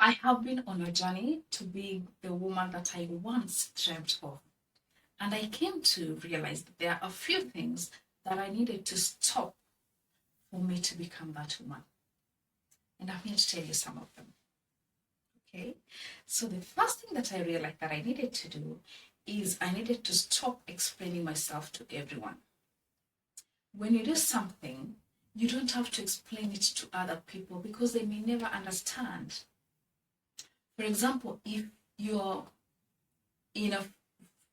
I have been on a journey to be the woman that I once dreamt of. And I came to realize that there are a few things that I needed to stop for me to become that woman. And I'm here to tell you some of them. Okay. So the first thing that I realized that I needed to do is I needed to stop explaining myself to everyone. When you do something, you don't have to explain it to other people because they may never understand. For example, if you're in a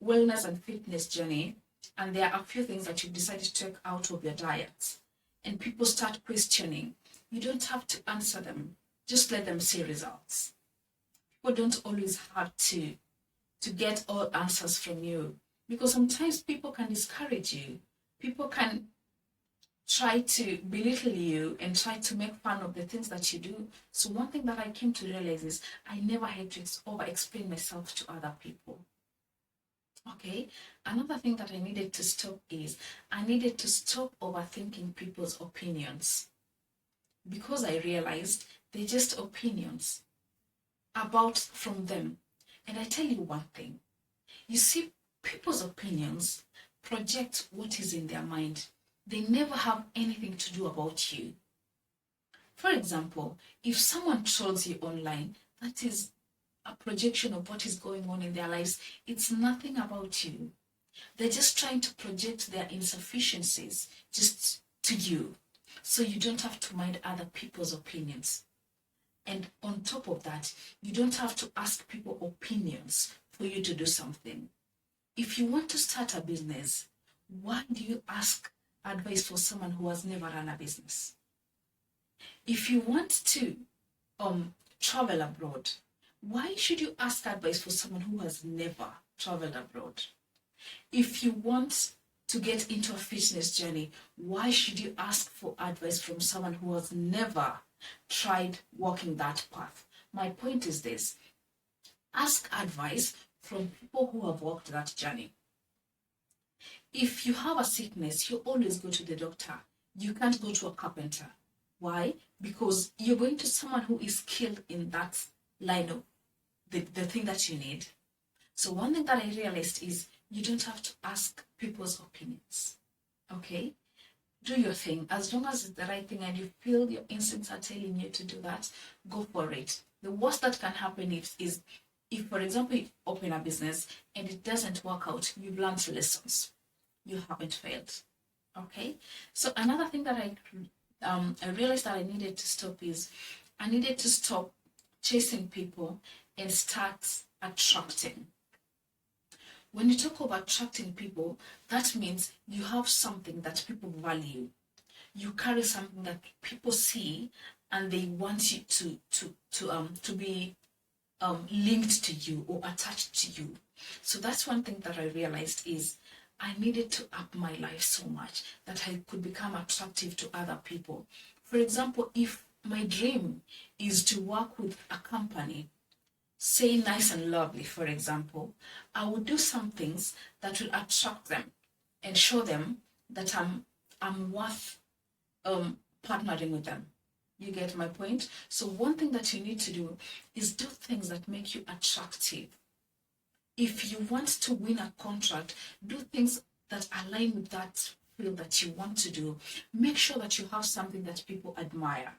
wellness and fitness journey and there are a few things that you've decided to take out of your diet and people start questioning, you don't have to answer them. Just let them see results. People don't always have to get all answers from you because sometimes people can discourage you. People can try to belittle you and try to make fun of the things that you do. So one thing that I came to realize is I never had to over explain myself to other people. Okay, another thing that I needed to stop is I needed to stop overthinking people's opinions because I realized they're just opinions about from them. And I tell you one thing, you see, people's opinions project what is in their mind. They never have anything to do about you. For example, if someone trolls you online, that is a projection of what is going on in their lives. It's nothing about you. They're just trying to project their insufficiencies just to you. So you don't have to mind other people's opinions. And on top of that, you don't have to ask people opinions for you to do something. If you want to start a business, why do you ask advice for someone who has never run a business? If you want to travel abroad, why should you ask advice for someone who has never traveled abroad? If you want to get into a fitness journey, why should you ask for advice from someone who has never tried walking that path? My point is this: ask advice from people who have walked that journey. If you have a sickness, you always go to the doctor. You can't go to a carpenter. Why? Because you're going to someone who is skilled in that line of the thing that you need. So one thing that I realized is you don't have to ask people's opinions. Okay? Do your thing. As long as it's the right thing and you feel your instincts are telling you to do that, go for it. The worst that can happen is if, for example, you open a business and it doesn't work out, you've learned lessons. You haven't failed. Okay? So another thing that I realized that I needed to stop is I needed to stop chasing people and start attracting. When you talk about attracting people, that means you have something that people value. You carry something that people see and they want you to be linked to you or attached to you. So that's one thing that I realized is I needed to up my life so much that I could become attractive to other people. For example, if my dream is to work with a company, say Nice and Lovely, for example, I would do some things that will attract them and show them that I'm worth partnering with them. You get my point? So one thing that you need to do is do things that make you attractive. If you want to win a contract, do things that align with that field that you want to do. Make sure that you have something that people admire.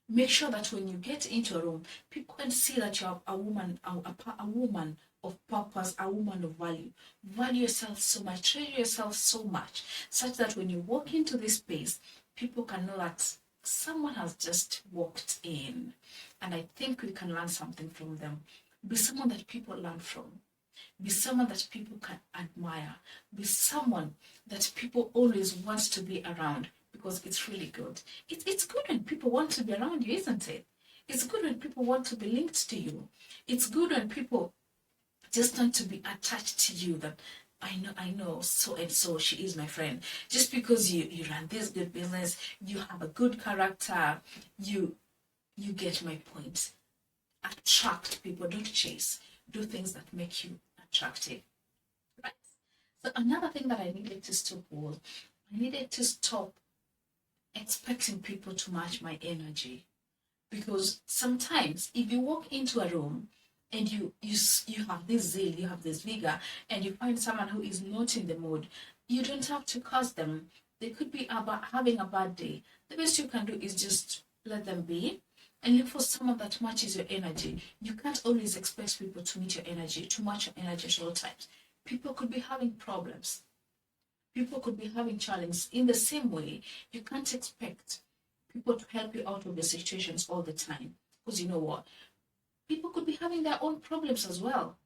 Make sure that when you get into a room, people can see that you're a woman, a woman of purpose, a woman of value. Value yourself so much, treasure yourself so much, such that when you walk into this space, people can know that someone has just walked in. And I think we can learn something from them. Be someone that people learn from. Be someone that people can admire. Be someone that people always want to be around because it's really good. It's good when people want to be around you, isn't it? It's good when people want to be linked to you. It's good when people just want to be attached to you, that I know, so and so, she is my friend. Just because you run this good business, you have a good character, you get my point. Attract people, don't chase. Do things that make you attractive. Right? So another thing that I needed to stop was I needed to stop expecting people to match my energy. Because sometimes if you walk into a room and you have this zeal, you have this vigor, and you find someone who is not in the mood, you don't have to curse them. They could be about having a bad day. The best you can do is just let them be and look for someone that matches your energy. You can't always expect people to meet your energy, to match your energy at all times. People could be having problems. People could be having challenges. In the same way, you can't expect people to help you out of the situations all the time. Because you know what? People could be having their own problems as well.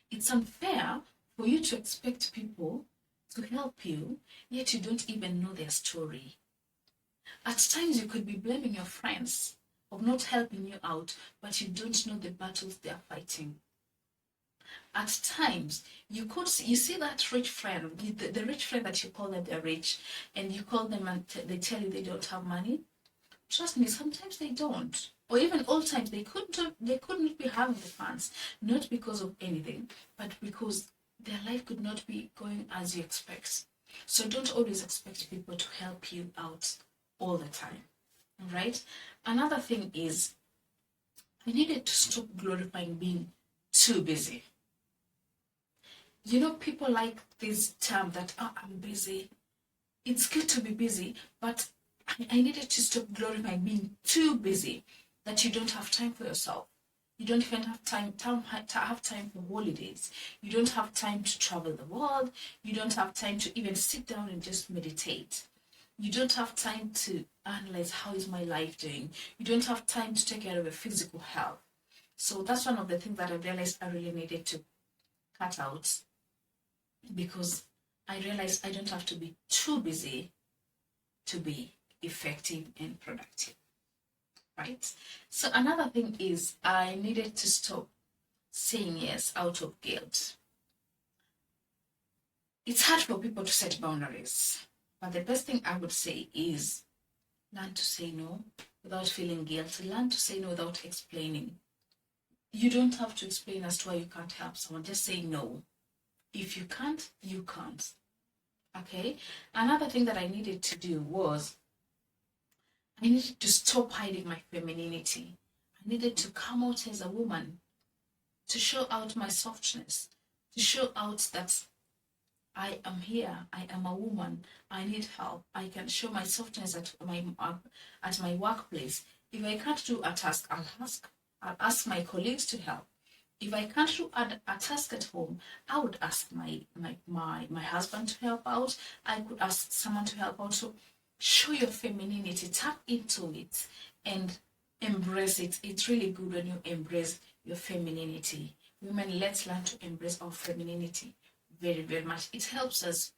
It's unfair for you to expect people to help you, yet you don't even know their story. At times, you could be blaming your friends of not helping you out, but you don't know the battles they are fighting. At times, you see that rich friend, the rich friend that you call them they're rich, and you call them and they tell you they don't have money. Trust me, sometimes they don't. Or even all times they couldn't be having the funds, not because of anything, but because their life could not be going as you expect. So don't always expect people to help you out all the time. Right? Another thing is I needed to stop glorifying being too busy. You know, people like this term that, oh, I'm busy. It's good to be busy, but I needed to stop glorifying being too busy, that you don't have time for yourself. You don't even have time to have time for holidays. You don't have time to travel the world. You don't have time to even sit down and just meditate. You don't have time to analyze how is my life doing. You don't have time to take care of your physical health. So that's one of the things that I realized I really needed to cut out, because I realized I don't have to be too busy to be effective and productive, right? So another thing is I needed to stop saying yes out of guilt. It's hard for people to set boundaries, but the best thing I would say is learn to say no without feeling guilty. Learn to say no without explaining. You don't have to explain as to why you can't help someone. Just say no. If you can't, you can't. Okay? Another thing that I needed to do was I needed to stop hiding my femininity. I needed to come out as a woman, to show out my softness, to show out that I am here. I am a woman. I need help. I can show my softness at my workplace. If I can't do a task, I'll ask my colleagues to help. If I can't do a task at home, I would ask my husband to help out. I could ask someone to help out. So show your femininity, tap into it, and embrace it. It's really good when you embrace your femininity. Women, let's learn to embrace our femininity very, very much. It helps us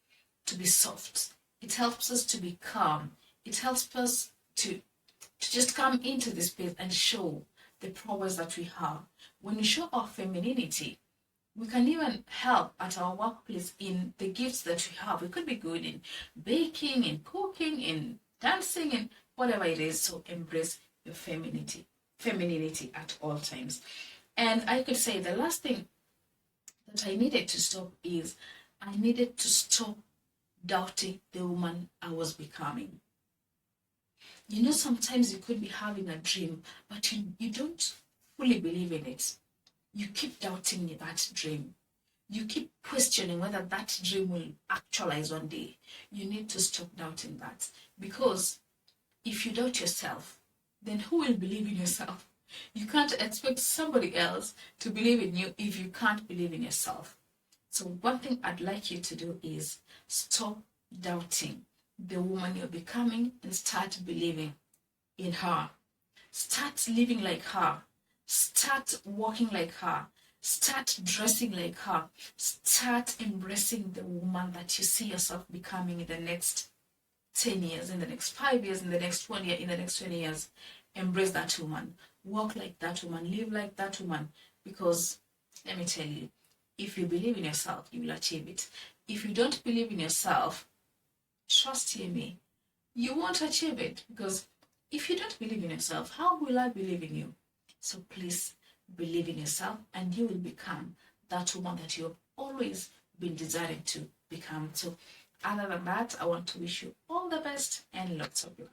to be soft. It helps us to be calm. It helps us to just come into this space and show the prowess that we have. When we show our femininity, we can even help at our workplace in the gifts that we have. We could be good in baking, in cooking, in dancing, in whatever it is. So embrace your femininity at all times. And I could say the last thing that I needed to stop is I needed to stop doubting the woman I was becoming. You know, sometimes you could be having a dream, but you don't fully believe in it. You keep doubting that dream. You keep questioning whether that dream will actualize one day. You need to stop doubting that. Because if you doubt yourself, then who will believe in yourself? You can't expect somebody else to believe in you if you can't believe in yourself. So one thing I'd like you to do is stop doubting the woman you're becoming and start believing in her. Start living like her. Start walking like her. Start dressing like her. Start embracing the woman that you see yourself becoming in the next 10 years, in the next 5 years, in the next 1 year, in the next 20 years. Embrace that woman. Walk like that woman. Live like that woman. Because let me tell you, if you believe in yourself, you will achieve it. If you don't believe in yourself, trust you me, you won't achieve it. Because if you don't believe in yourself, how will I believe in you? So please believe in yourself and you will become that woman that you've always been desiring to become. So other than that, I want to wish you all the best and lots of love.